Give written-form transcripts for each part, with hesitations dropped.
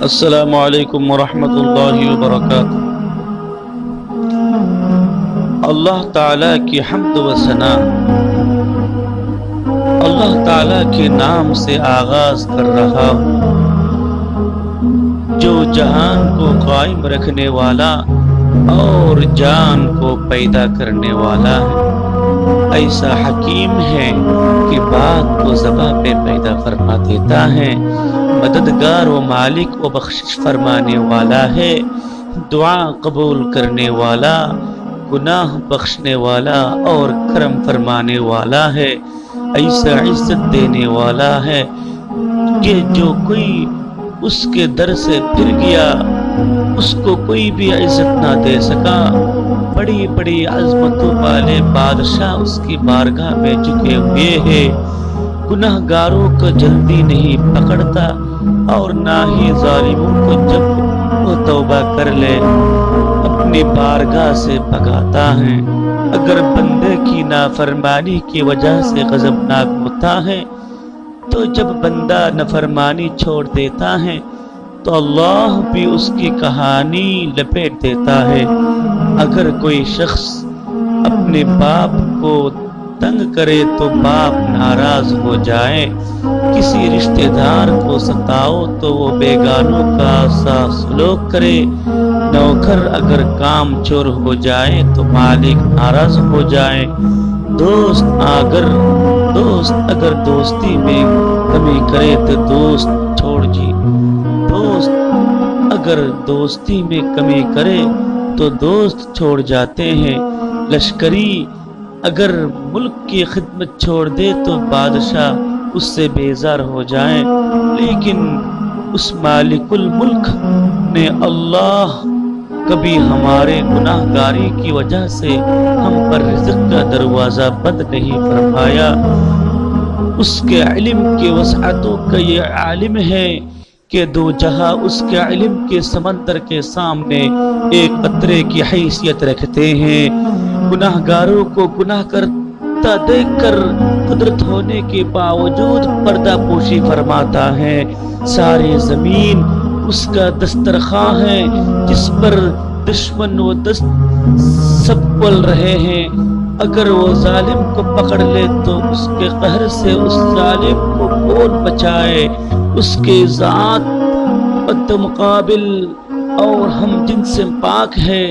السلام علیکم ورحمۃ اللہ وبرکاتہ۔ اللہ تعالیٰ کی حمد و ثنا اللہ تعالیٰ کے نام سے آغاز کر رہا ہوں، جو جہان کو قائم رکھنے والا اور جان کو پیدا کرنے والا ہے۔ ایسا حکیم ہے کہ بات کو زباں پہ پیدا فرما دیتا ہے، مددگار و مالک و بخشش فرمانے والا ہے، دعا قبول کرنے والا، گناہ بخشنے والا اور کرم فرمانے والا ہے۔ ایسا عزت دینے والا ہے کہ جو کوئی اس کے در سے پھر گیا اس کو کوئی بھی عزت نہ دے سکا۔ بڑی بڑی عظمتوں والے بادشاہ اس کی بارگاہ میں جھکے ہوئے ہیں۔ گناہ گاروں کو جلدی نہیں پکڑتا اور نہ ہی ظالموں کو جب وہ توبہ کر لے اپنی بارگاہ سے بھگاتا ہے۔ اگر بندے کی نافرمانی کی وجہ سے غضبناک ہوتا ہے تو جب بندہ نافرمانی چھوڑ دیتا ہے تو اللہ بھی اس کی کہانی لپیٹ دیتا ہے۔ اگر کوئی شخص اپنے باپ کو تنگ کرے تو باپ ناراض ہو جائے، کسی رشتہ دار کو ستاؤ تو وہ بیگانوں کا سا سلوک کرے، نوکر اگر کام چور ہو جائے تو مالک ناراض ہو جائے، دوست اگر دوستی میں کمی کرے تو دوست چھوڑ جی دوست اگر دوستی میں کمی کرے تو دوست چھوڑ جاتے ہیں۔ لشکری اگر ملک کی خدمت چھوڑ دے تو بادشاہ اس سے بیزار ہو جائیں، لیکن اس مالک الملک نے اللہ کبھی ہمارے گناہ گاری کی وجہ سے ہم پر رزق کا دروازہ بند نہیں فرمایا۔ اس کے علم کی وسعتوں کا یہ عالم ہے کہ دو جہاں اس کے علم کے سمندر کے سامنے ایک قطرے کی حیثیت رکھتے ہیں۔ گناہ گاروں کو گناہ کرتا دیکھ کر قدرت ہونے کے باوجود پردہ پوشی فرماتا ہے۔ ساری زمین اس کا دسترخواں ہے جس پر دشمن و دست سب پل رہے ہیں۔ اگر وہ ظالم کو پکڑ لے تو اس کے قہر سے اس ظالم کو کون بچائے؟ اس کے ذات بد مقابل اور ہم جن سے پاک ہے،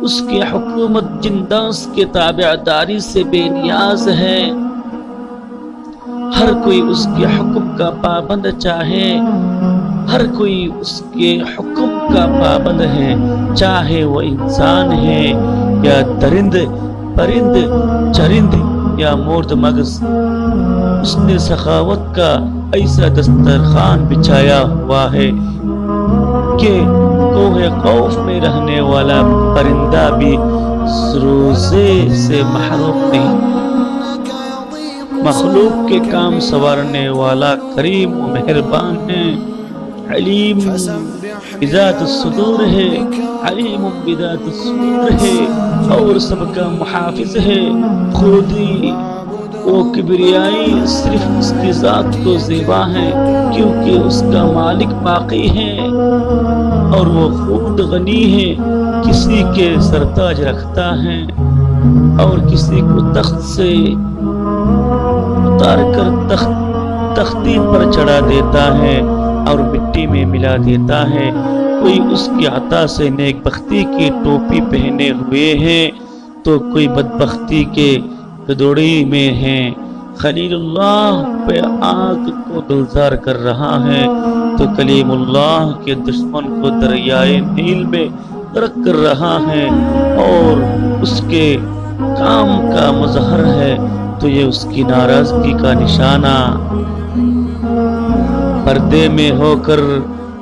اس کی حکومت جنداس کے تابعداری سے بے نیاز ہے۔ ہر کوئی اس کے حکم کا پابند چاہے ہر کوئی اس کے حکم کا پابند ہے، چاہے وہ انسان ہے یا درند پرند چرند یا مورد مغز۔ اس نے سخاوت کا ایسا دسترخوان بچھایا ہوا ہے کہ کوہ خوف میں رہنے والا پرندہ بھی روزے سے محروم نہیں۔ مخلوق کے کام سنوارنے والا کریم و مہربان ہے، علیم بذات الصدور ہے، علیم بذات الصدور ہے اور سب کا محافظ ہے۔ خودی وہ کبریائی صرف اس کی ذات کو زیبا ہے کیونکہ اس کا مالک باقی ہے، اور وہ خود غنی ہے، کسی کے سرتاج رکھتا ہے اور کسی کو تخت سے اتار کر تختی پر چڑھا دیتا ہے اور مٹی میں ملا دیتا ہے۔ کوئی اس کی عطا سے نیک بختی کی ٹوپی پہنے ہوئے ہیں تو کوئی بدبختی کے گدوڑی میں ہیں۔ خلیل اللہ پہ آگ کو گلزار کر رہا ہے تو کلیم اللہ کے دشمن کو دریائے نیل میں غرق کر رہا ہے، اور اس کے کام کا مظہر ہے تو یہ اس کی ناراضگی کا نشانہ۔ پردے میں ہو کر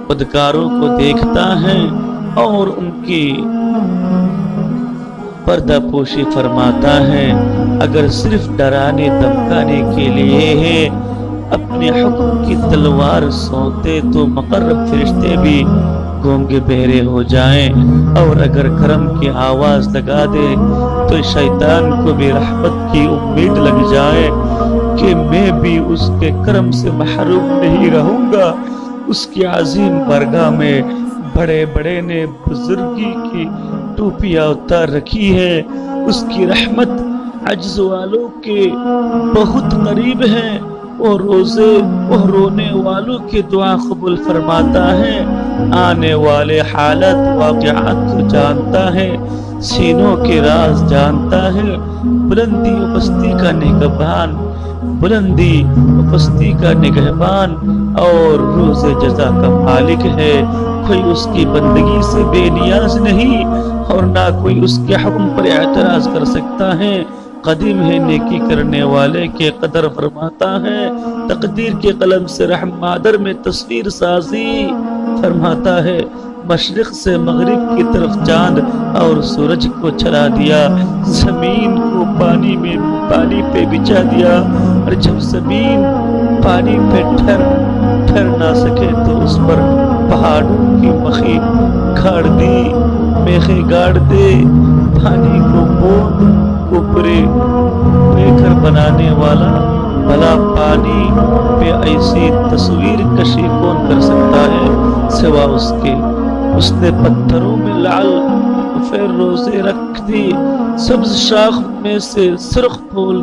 بدکاروں کو دیکھتا ہے اور ان کی پردہ پوشی فرماتا ہے۔ اگر صرف ڈرانے دھمکانے کے لیے ہے اپنے حکم کی تلوار سونتے تو مقرب فرشتے بھی گونگے بہرے ہو جائیں، اور اگر کرم کی آواز لگا دے تو شیطان کو بھی رحمت کی امید لگ جائے کہ میں بھی اس کے کرم سے محروم نہیں رہوں گا۔ اس کی عظیم برگاہ میں بڑے بڑے نے بزرگی کی ٹوپیاں اتار رکھی ہے. اس کی رحمت عجز والوں کے بہت قریب ہے. اور رونے والوں کی دعا قبول فرماتا ہے. آنے والے حالت واقعات کو جانتا ہے. سینوں کے راز جانتا ہے. بلندی و پستی کا نگہبان اور روز جزا کا مالک ہے. کوئی اس کی بندگی سے بے نیاز نہیں اور نہ کوئی اس کے حکم پر اعتراض کر سکتا ہے. قدیم ہے نیکی کرنے والے کے قدر فرماتا ہے. تقدیر کے قلم سے رحم مادر میں تصویر سازی فرماتا ہے. مشرق سے مغرب کی طرف چاند اور سورج کو چلا دیا. زمین کو پانی پہ بچھا دیا. اور جب زمین پانی پہ ٹھہر نہ سکے تو اس پر پہاڑوں کی میخیں گاڑ دے. پانی کو بوند اوپرے کر بنانے والا بھلا پانی پہ ایسی تصویر کشی کون کر سکتا ہے سوا اس کے. اس نے پتھروں میں لعل پھر روزے رکھ دی. سبز شاخ میں سے سرخ پھول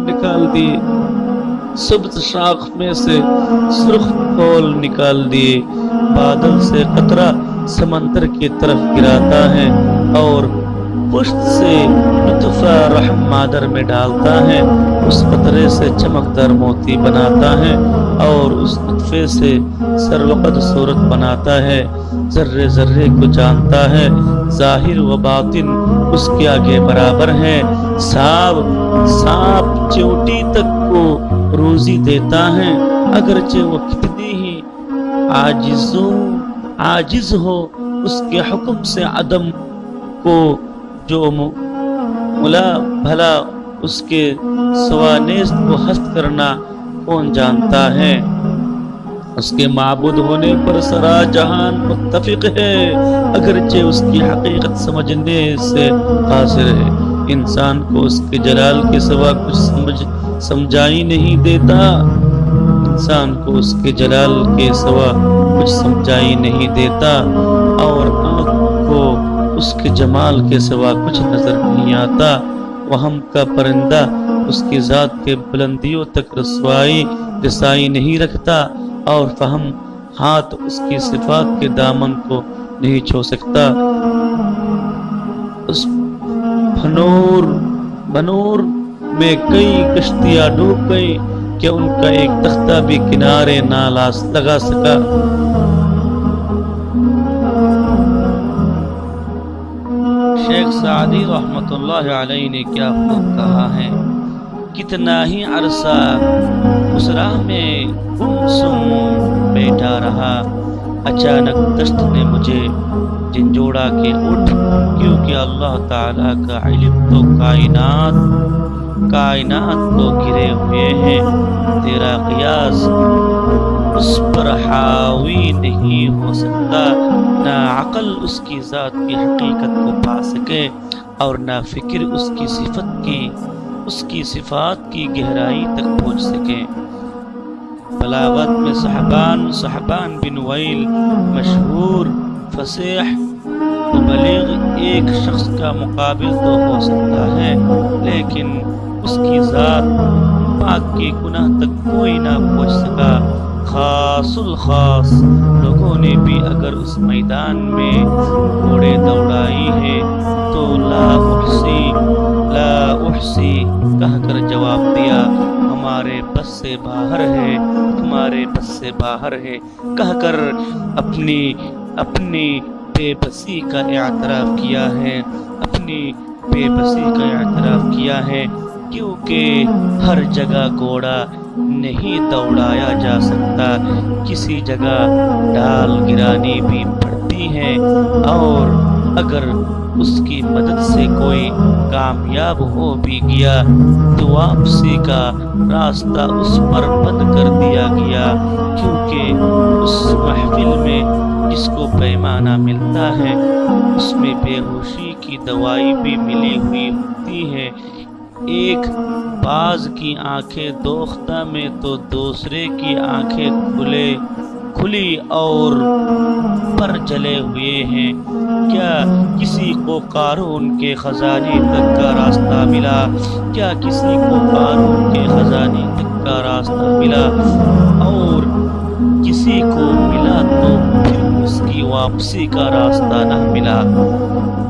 نکال دیے. بادل سے قطرہ سمندر کی طرف گراتا ہے اور پشت سے نطفہ رحم مادر میں ڈالتا ہے. اس قطرے سے چمکدار موتی بناتا ہے اور اس نطفے سے سروقد صورت بناتا ہے. ذرے ذرے کو جانتا ہے. ظاہر و باطن اس کے آگے برابر ہے. سانپ چیونٹی تک کو روزی دیتا ہے اگرچہ وہ کتنی ہی عاجز ہو. اس کے حکم سے عدم کو جو ملا بھلا اس کے سوا نیست کو ہست کرنا کون جانتا ہے. اس کے معبود ہونے پر سرا جہان متفق ہے اگرچہ اس کی حقیقت سمجھنے سے قاصر ہے. انسان کو اس کے جلال کے سوا کچھ سمجھائی نہیں دیتا. اور آنکھ کو اس کے جمال کے سوا کچھ نظر نہیں آتا. وہم کا پرندہ اس کی ذات کے بلندیوں تک رسائی نہیں رکھتا اور فہم ہاتھ اس کی صفات کے دامن کو نہیں چھو سکتا. اس بنور میں کئی کشتیاں ڈوب گئی کہ ان کا ایک تختہ بھی کنارے نہ لگا سکا. شیخ سعدی رحمت اللہ علیہ نے کیا خوب کہا ہے. کتنا ہی عرصہ اس راہ میں گمسم بیٹھا رہا. اچانک دشت نے مجھے جھنجھوڑا کہ اٹھ، کیونکہ اللہ تعالیٰ کا علم تو کائنات کو گھرے ہوئے ہیں. تیرا قیاس اس پر حاوی نہیں ہو سکتا. نہ عقل اس کی ذات کی حقیقت کو پا سکے اور نہ فکر اس کی صفات کی گہرائی تک پہنچ سکے. بلاغت میں صحبان بن ویل مشہور فصیح و بلیغ ایک شخص کا مقابل تو ہو سکتا ہے، لیکن اس کی ذات پاک کی گناہ تک کوئی نہ پہنچ سکا. خاص الخاص لوگوں نے بھی اگر اس میدان میں گھوڑے دوڑائی ہے تو لا احسی کہہ کر جواب دیا، ہمارے بس سے باہر ہے کہہ کر اپنی بے بسی کا اعتراف کیا ہے. کیونکہ ہر جگہ گھوڑا نہیں دوڑایا جا سکتا. کسی جگہ ڈال گرانی بھی پڑتی ہے اور اگر اس کی مدد سے کوئی کامیاب ہو بھی گیا تو واپسی کا راستہ اس پر بند کر دیا گیا، کیونکہ اس محفل میں جس کو پیمانہ ملتا ہے اس میں بے ہوشی کی دوائی بھی ملی ہوئی ہوتی ہے. ایک باز کی آنکھیں دوختہ میں تو دوسرے کی آنکھیں کھلی اور پر جلے ہوئے ہیں؟ کیا کسی کو قارون کے خزانے تک کا راستہ ملا؟ کیا کسی کو قارون کے خزانے تک کا راستہ ملا؟ اور کسی کو ملا تو پھر اس کی واپسی کا راستہ نہ ملا۔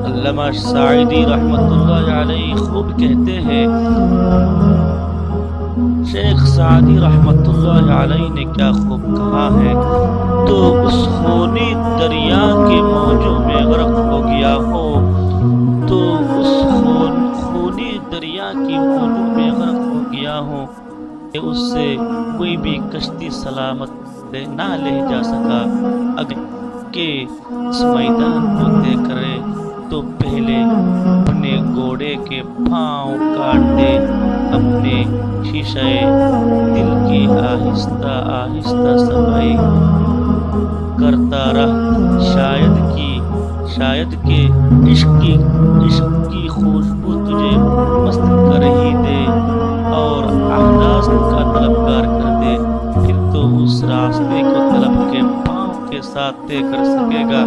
علامہ سعدی رحمۃ اللہ علیہ خوب کہتے ہیں، شیخ سعدی رحمۃ اللہ علیہ نے کیا خوب کہا ہے، تو اس خونی دریا کے موجوں میں غرق ہو گیا ہو، تو اس خونی دریا کی موجوں میں غرق ہو گیا ہو کہ اس سے کوئی بھی کشتی سلامت نہ لے جا سکا، اگر کہ اس میدان کو طے کرے تو پہلے اپنے گھوڑے کے پاؤں کاٹ دے، اپنے شیشہ دل کی آہستہ آہستہ صفائی کرتا رہ، شاید کہ عشق کی خوشبو تجھے مست کر ہی دے اور احداث کا طلبگار کر دے، پھر تو اس راستے کو طلب کے پاؤں کے ساتھ طے کر سکے گا،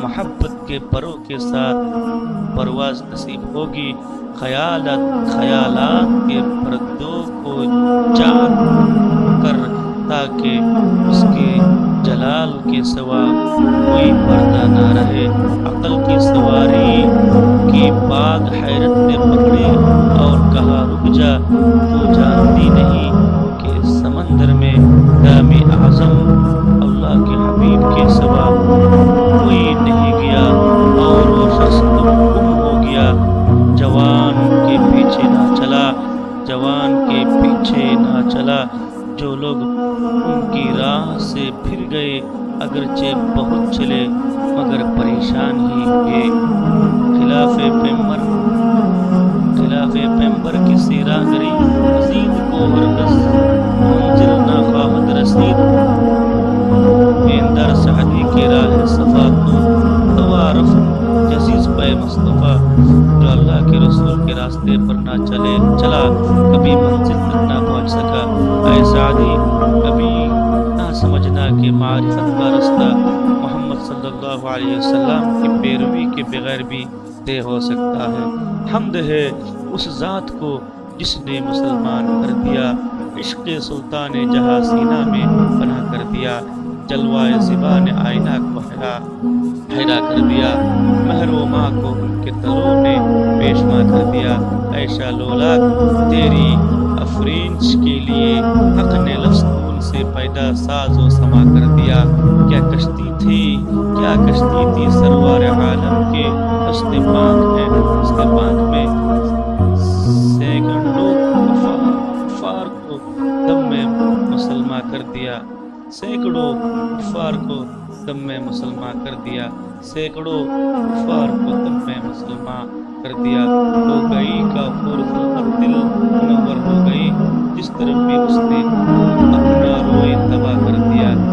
محبت کے پروں کے ساتھ پرواز نصیب ہوگی، خیالات کے پردوں کو چاک کر، تاکہ اس کے جلال کے سوا کوئی پردہ نہ رہے۔ عقل کی سواری کی باغ حیرت نے پکڑے اور کہا، رک جا، تو جانتی نہیں کہ اس سمندر میں دام اعظم اللہ کے حبیب کے سوا کوئی نہیں گیا اور وہ شخص گم ہو گیا۔ جوان کے پیچھے نہ چلا، جو لوگ ان کی راہ سے پھر گئے، اگرچہ بہت چلے مگر پریشان ہی ہوئے۔ خلاف پیمبر کی سیرا گری، مزید کو ہرگز منزل نہ خواہد رسید، در سعدی کی راہ صفا کو توارف جزیز پہ مصطفیٰ، جو اللہ کے رسول کے راستے پر نہ چلا کبھی منزل تک نہ پہنچ سکا۔ اے سعدی، کبھی نہ سمجھنا کہ معرفت کا راستہ محمد صلی اللہ علیہ وسلم کی پیروی کے بغیر بھی طے ہو سکتا ہے۔ حمد ہے اس ذات کو جس نے مسلمان کر دیا، عشق سلطان جہاں سینہ میں پناہ کر دیا، جلوہ زبان آئینہ کو حیرا کر دیا، مہر و ماں کو ان کے تلوں نے پیشوا کر دیا۔ عائشہ لولاک تیری افرینش کے لیے حق نے لفظ خون سے پیدا ساز و سما کر دیا۔ کیا کشتی تھی سرور عالم کے حسن پاک ہے، اس کے پاک میں سینکڑوں کفار کو دم میں مسلمہ کر دیا، سینکڑوں کفار کو دم میں مسلمہ کر دیا، سینکڑوں کفار کو دم میں مسلمہ کر دیا۔ ہو گئی کافر خلقت دل منور ہو گئی، جس طرف بھی اس نے